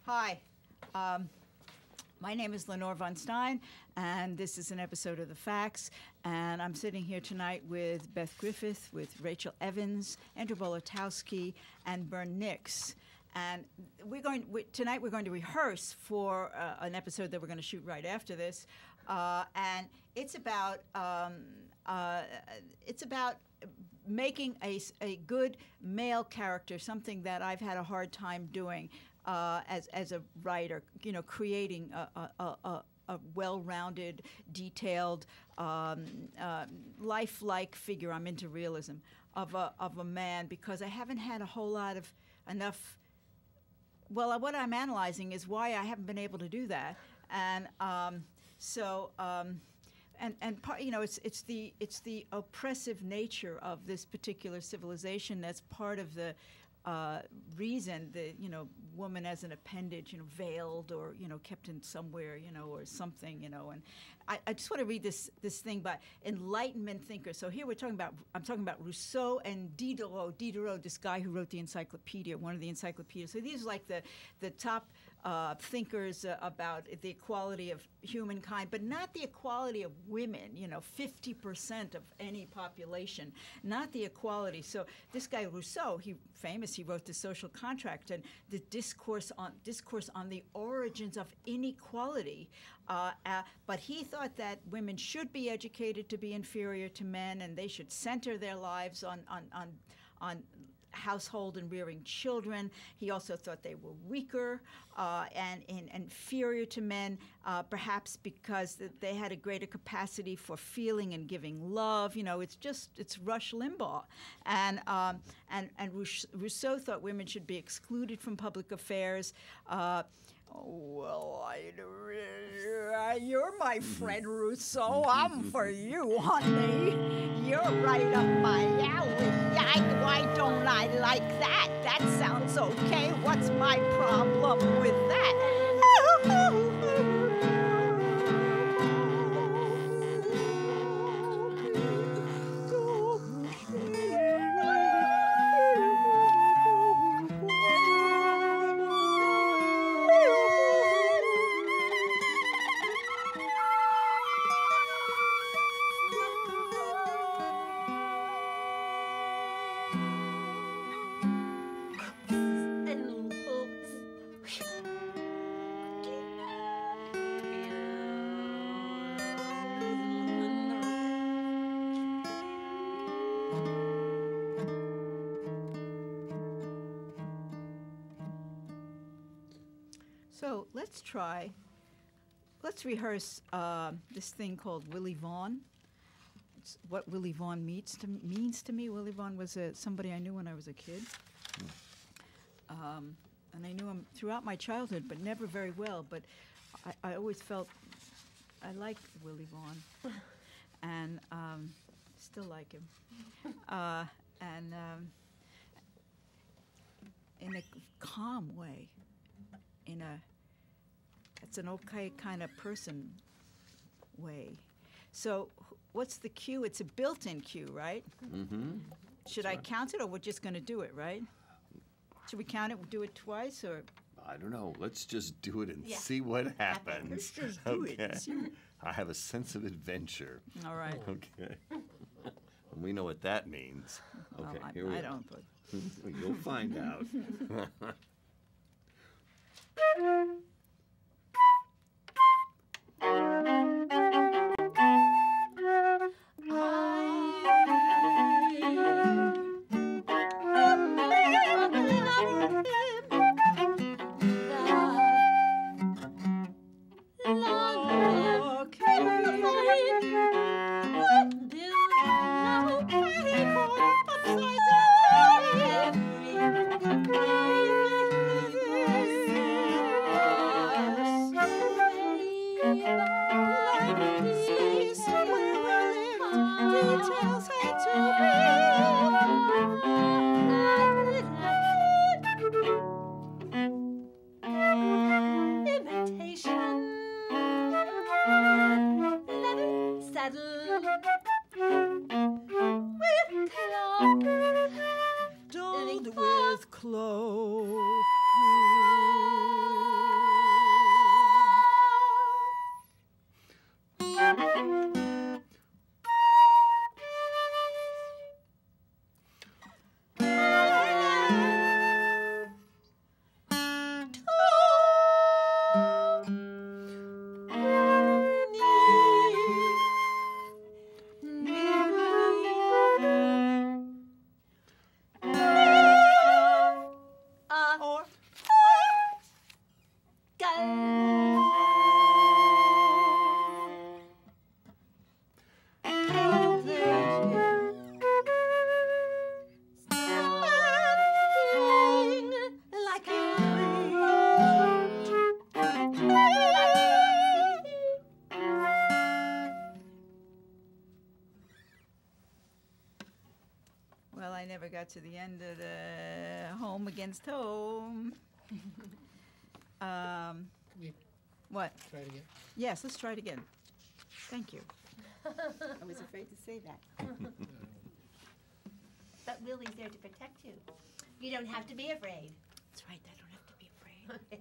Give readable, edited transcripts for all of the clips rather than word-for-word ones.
Hi, my name is Lenore Von Stein, and this is an episode of The Facts. And I'm sitting here tonight with Beth Griffith, with Rachel Evans, Andrew Bolotowski, and Bern Nix. And tonight we're going to rehearse for an episode that we're going to shoot right after this, and it's about making a good male character, something that I've had a hard time doing. As a writer, creating a well-rounded, detailed, lifelike figure. I'm into realism of a man because I haven't had a whole lot of enough. Well, what I'm analyzing is why I haven't been able to do that, and part, it's the oppressive nature of this particular civilization that's part of the reason the woman as an appendage, veiled or kept in somewhere, or something, and I just want to read this thing by Enlightenment thinkers. So here I'm talking about Rousseau and Diderot, this guy who wrote the encyclopedia, one of the encyclopedias. So these are like the top thinkers about the equality of humankind, but not the equality of women, 50% of any population, not the equality. So this guy Rousseau, he wrote The Social Contract and the discourse on the origins of inequality. But he thought that women should be educated to be inferior to men, and they should center their lives on household and rearing children. He also thought they were weaker and inferior to men, perhaps because they had a greater capacity for feeling and giving love. It's Rush Limbaugh, and Rousseau thought women should be excluded from public affairs. Well, you're my friend, Rousseau. I'm for you, honey. You're right up my alley. Why don't I like that? That sounds okay. What's my problem with that? So let's rehearse this thing called Willie Vaughan. It's what Willie Vaughan means to me. Willie Vaughan was somebody I knew when I was a kid. And I knew him throughout my childhood, but never very well. But I always felt I liked Willie Vaughan, and still like him. And in a calm way, it's an okay kind of person way. So what's the cue? It's a built-in cue, right? Mm-hmm. Should I count it, or we're just going to do it, right? Should we count it, do it twice, or? I don't know. Let's just do it and see what happens. Let's just do it and see. I have a sense of adventure. All right. Okay. And we know what that means. Okay, well, here we I are. don't, but. You'll find out. Dulled with clove. Or like well, I never got to the end of the Home Against Home. We What? try it again. Yes, let's try it again. Thank you. I was afraid to say that. But Willie's there to protect you. You don't have to be afraid. That's right, I don't have to be afraid. Okay.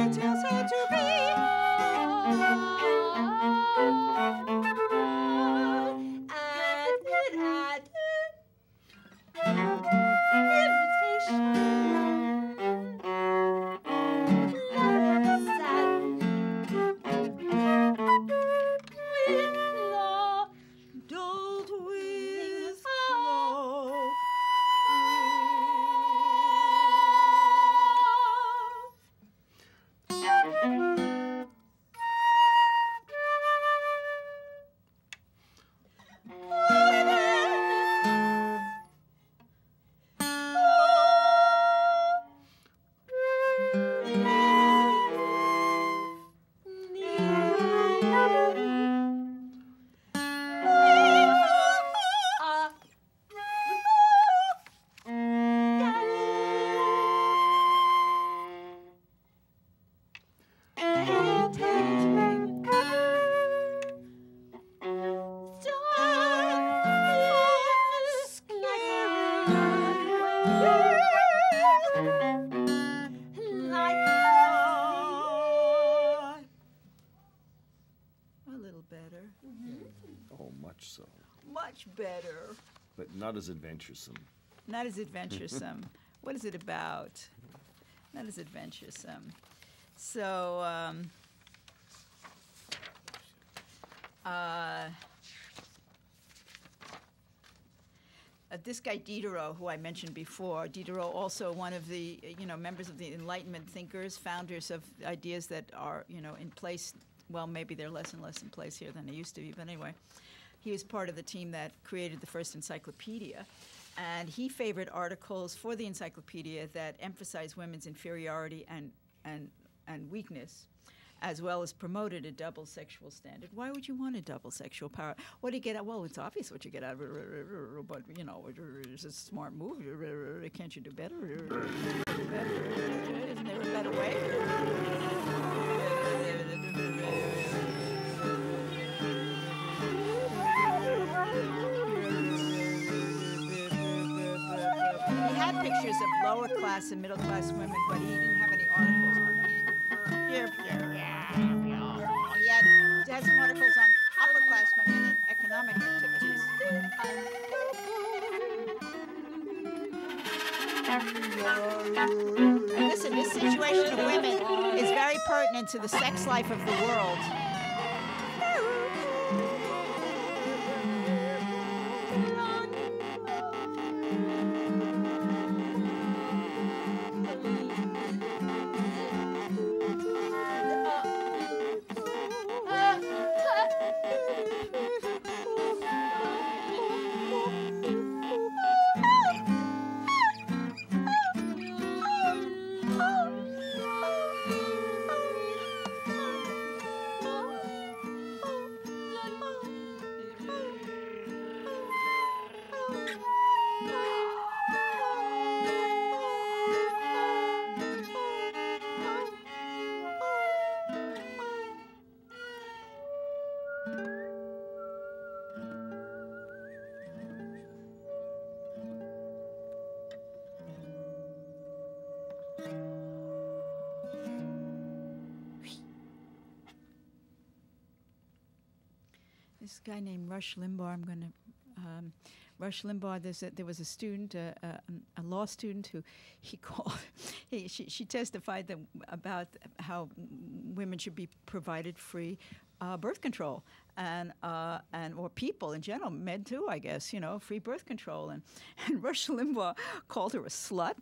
Details had to dulled with clove. A little better. Oh, much so. Much better. But not as adventuresome. Not as adventuresome. What is it about? Not as adventuresome. So, this guy Diderot, who I mentioned before, Diderot also one of the members of the Enlightenment thinkers, founders of ideas that are in place. Well, maybe they're less and less in place here than they used to be, but anyway, he was part of the team that created the first encyclopedia, and he favored articles for the encyclopedia that emphasized women's inferiority and weakness, as well as promoted a double sexual standard. Why would you want a double sexual power? What do you get out? Well, it's obvious what you get out of it, but, it's a smart move. Can't you do better? Isn't there a better way? He had pictures of lower class and middle class women, but he didn't have any articles on them. He had some articles on upper class women and economic activities. And listen, this situation of women is very pertinent to the sex life of the world. This guy named Rush Limbaugh, I'm going to. Rush Limbaugh, there was a student, a law student, who he called. She testified about how women should be provided free birth control, and or people in general, men too, I guess, free birth control. And Rush Limbaugh called her a slut,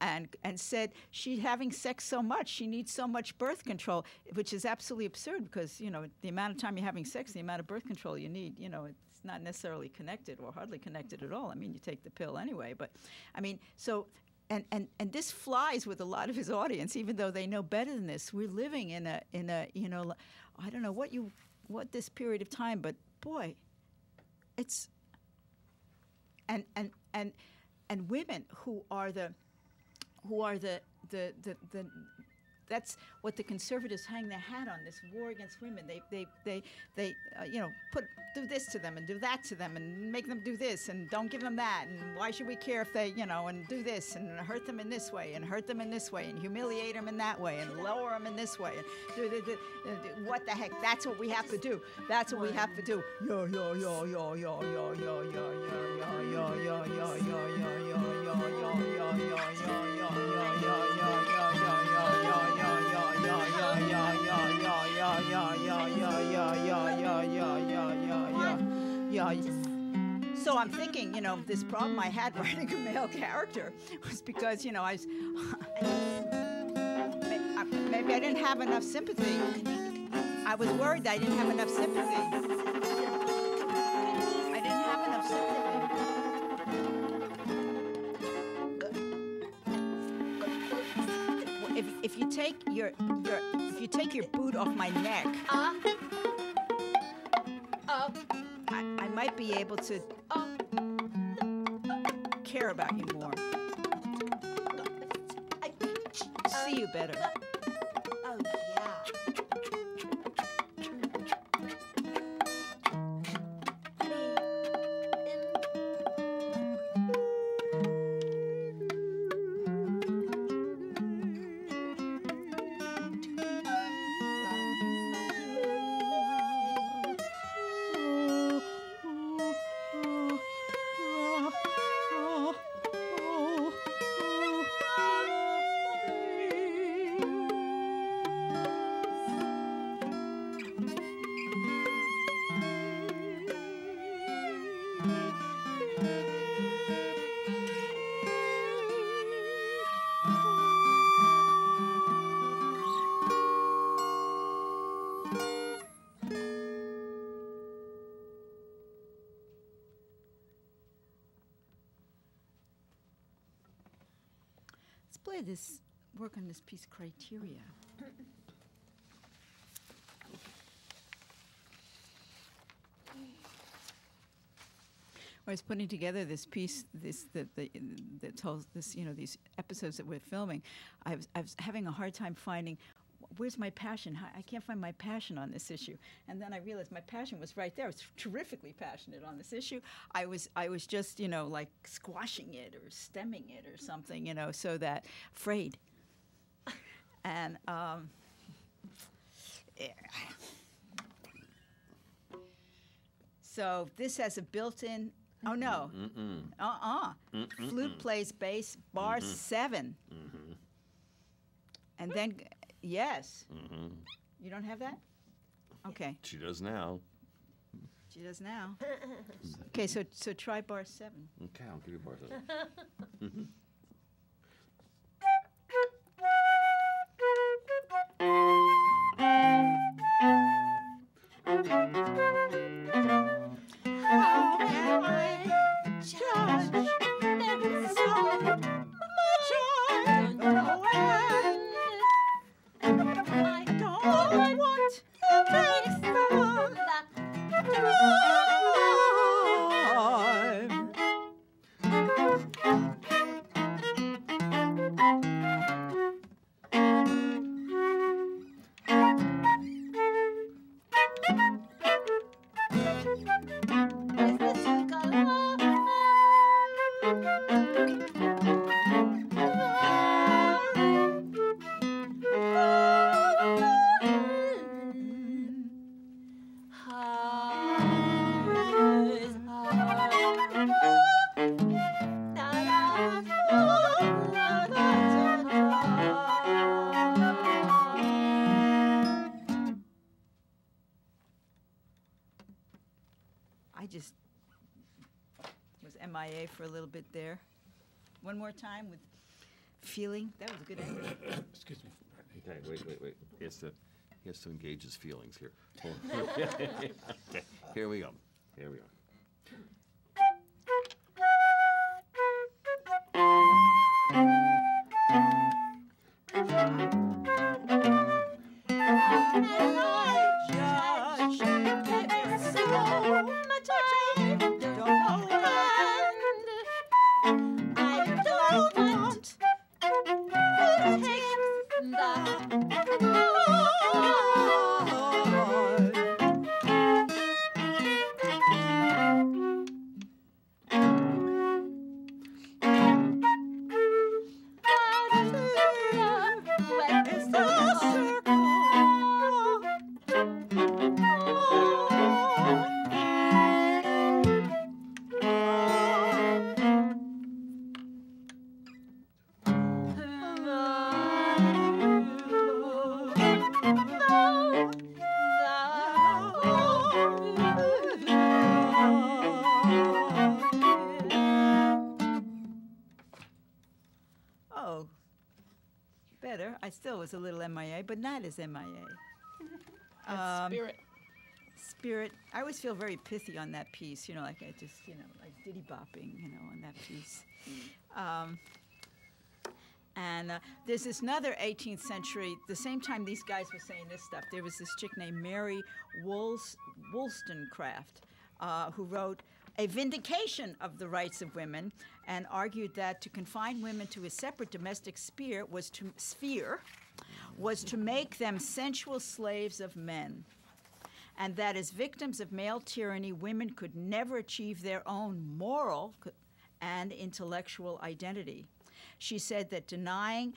and said she's having sex so much, she needs so much birth control, which is absolutely absurd because the amount of time you're having sex, the amount of birth control you need, it's not necessarily connected or hardly connected at all. I mean, you take the pill anyway, but I mean, so. And this flies with a lot of his audience, even though they know better than this. We're living in a I don't know what this period of time, but boy, it's and women who are the that's what the conservatives hang their hat on, this war against women. They do this to them and do that to them and make them do this and don't give them that, and why should we care if they and do this and hurt them in this way and hurt them in this way and humiliate them in that way and lower them in this way and what the heck? That's what we have to do. That's what we have to do. So I'm thinking, this problem I had writing a male character was because, maybe I didn't have enough sympathy. I was worried that I didn't have enough sympathy. I didn't have enough sympathy. If you take your boot off my neck, I might be able to care about you more. See you better. Oh, yeah. Play this, work on this piece, Criteria. I was putting together this piece, that tells this, these episodes that we're filming. I was having a hard time finding where's my passion. I can't find my passion on this issue. And then I realized my passion was right there. I was terrifically passionate on this issue. I was just, like squashing it or stemming it or something, so that frayed. And so this has a built-in. Oh no. Flute plays bass, bar 7. And then, yes. You don't have that? Okay. She does now. She does now. Okay, so try bar 7. Okay, I'll give you bar 7. How can I judge? There is so much I don't know. I don't want to take the time. I just was MIA for a little bit there. One more time with feeling. That was a good ending. Excuse me. Okay, wait. He has to engage his feelings here. Hold on. Okay, here we go. Oh, better. I still was a little MIA, but not as MIA. Spirit. Spirit. I always feel very pithy on that piece, like I just, like diddy bopping, on that piece. And there's this another 18th century, the same time these guys were saying this stuff, there was this chick named Mary Wollstonecraft who wrote A Vindication of the Rights of Women and argued that to confine women to a separate domestic sphere was to make them sensual slaves of men, and that as victims of male tyranny, women could never achieve their own moral and intellectual identity. She said that denying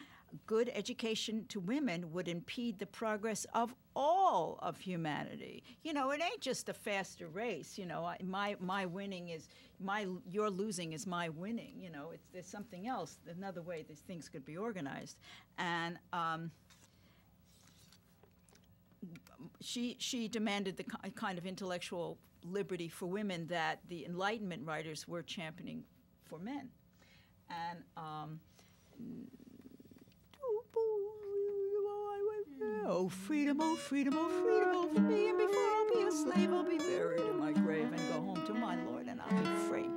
good education to women would impede the progress of all of humanity. It ain't just a faster race. My winning is your losing is my winning. There's something else, another way these things could be organized. And she demanded the kind of intellectual liberty for women that the Enlightenment writers were championing for men. And oh, freedom, oh, freedom, oh, freedom, oh, for me, and before I'll be a slave, I'll be buried in my grave and go home to my Lord, and I'll be free.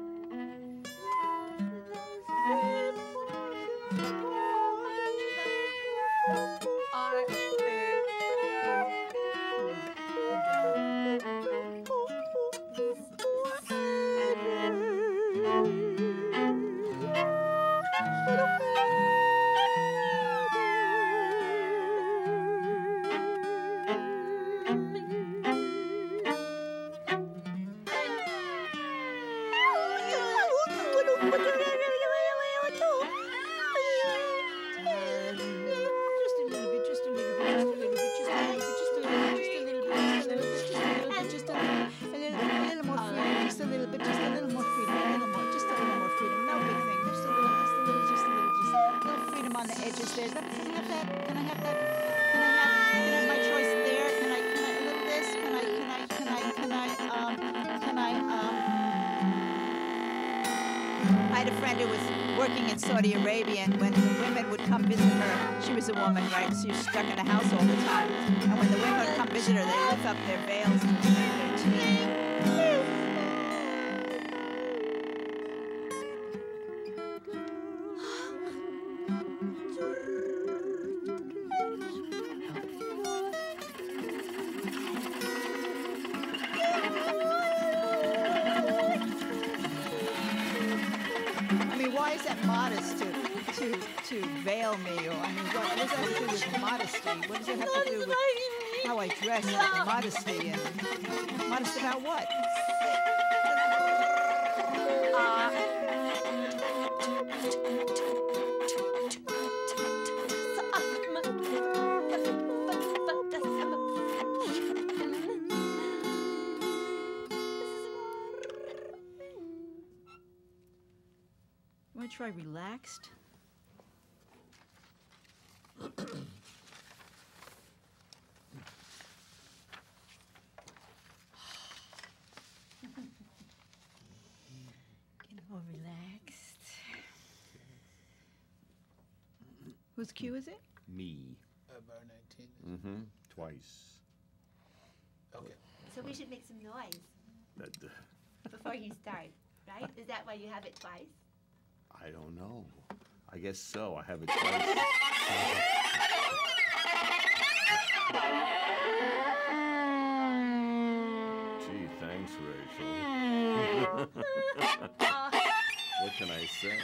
Saudi Arabia, and when the women would come visit her, she was a woman, right? So she was stuck in a house all the time. And when the women would come visit her, they lift up their veils and say their tea. Why is that modest to veil me? Or what does that have to do with modesty? What does it have to do with how I dress? Modesty and modest about what? Try relaxed. Whose cue is it? Me. Bar 19. Twice. Okay. So we should make some noise That, before you start, right? Is that why you have it twice? I don't know. I guess so. I have it twice. Gee, thanks, Rachel. What can I say?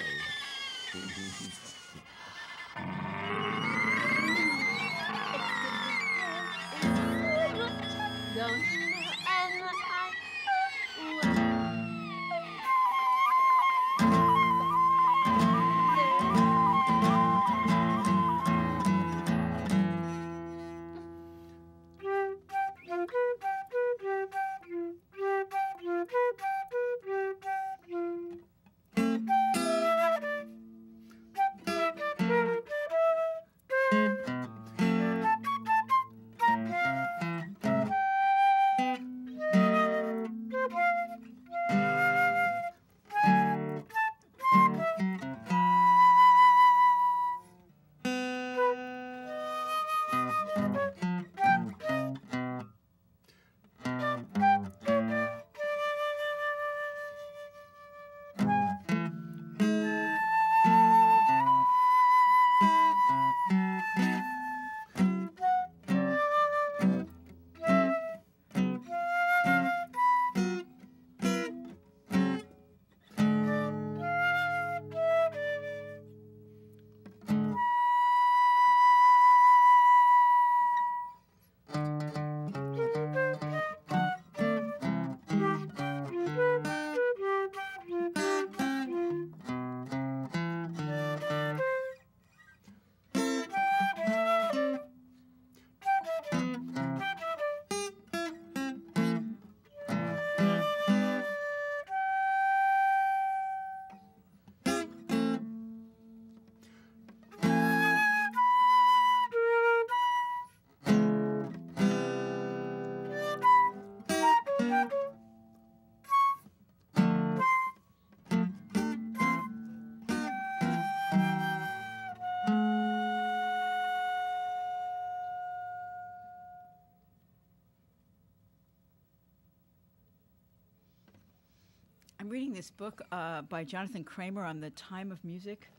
I'm reading this book by Jonathan Kramer on the time of music,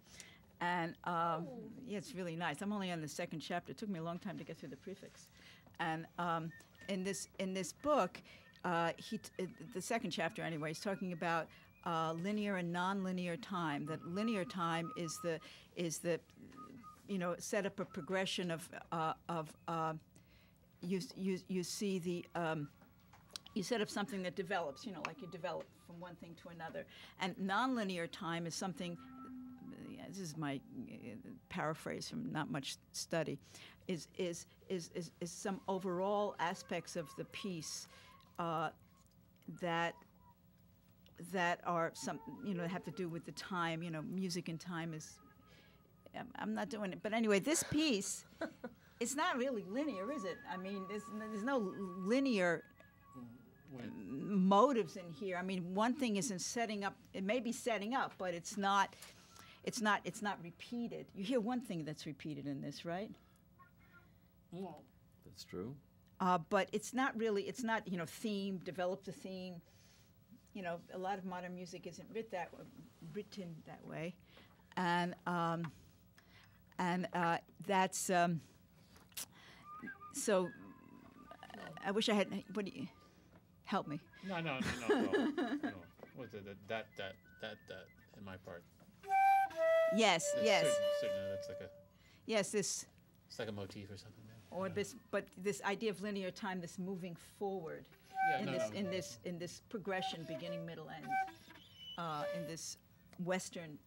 and yeah, it's really nice. I'm only on the second chapter. It took me a long time to get through the prefix, and in this book, the second chapter anyway, he's talking about linear and nonlinear time. That linear time is the set up a progression of you see the you set up something that develops, like you develop from one thing to another. And nonlinear time is something, this is my paraphrase from not much study, is some overall aspects of the piece that are some, have to do with the time. Music and time is, I'm not doing it. But anyway, this piece, it's not really linear, is it? I mean, there's no linear motives in here. I mean, one thing isn't setting up. It may be setting up, but it's not repeated. You hear one thing that's repeated in this, right? Well, That's true. But it's not really. It's not theme. Develop the theme. A lot of modern music isn't written that way, and that's so. I wish I had. What do you? Help me. no. Was it that in my part? Yes, That's yes, certain, that's like a, yes. This it's like a motif or something. or Yeah. this, but this idea of linear time, this moving forward Yeah, in this progression, beginning, middle, end, in this Western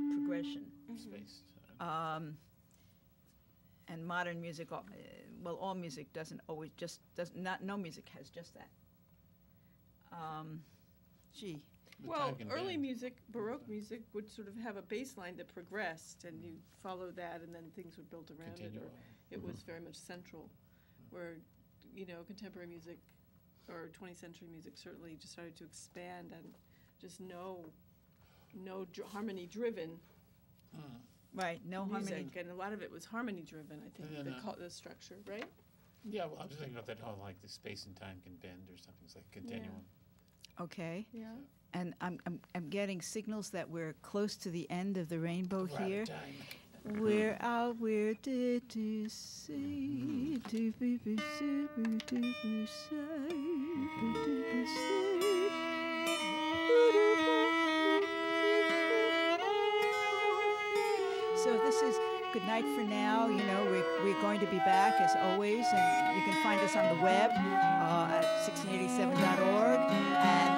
progression. Spaced. And modern music, all music doesn't always no music has just that. Gee. But Well, time can early bend. music, Baroque music, would sort of have a baseline that progressed, and you follow that, and then things were built around Continue it, or on. it was very much central. Where, contemporary music or 20th century music certainly just started to expand and just harmony driven Right, no music, harmony. and a lot of it was harmony driven. I think And then, the structure, right? Yeah, well, I'm just thinking about that how like the space and time can bend or something. It's like continuum. Okay. Yeah. And I'm getting signals that we're close to the end of the rainbow We're out of here. time. We're out, we're to see, to be beside, to be So this is good night for now. You know, we're going to be back as always, and you can find us on the web at 1687.org, and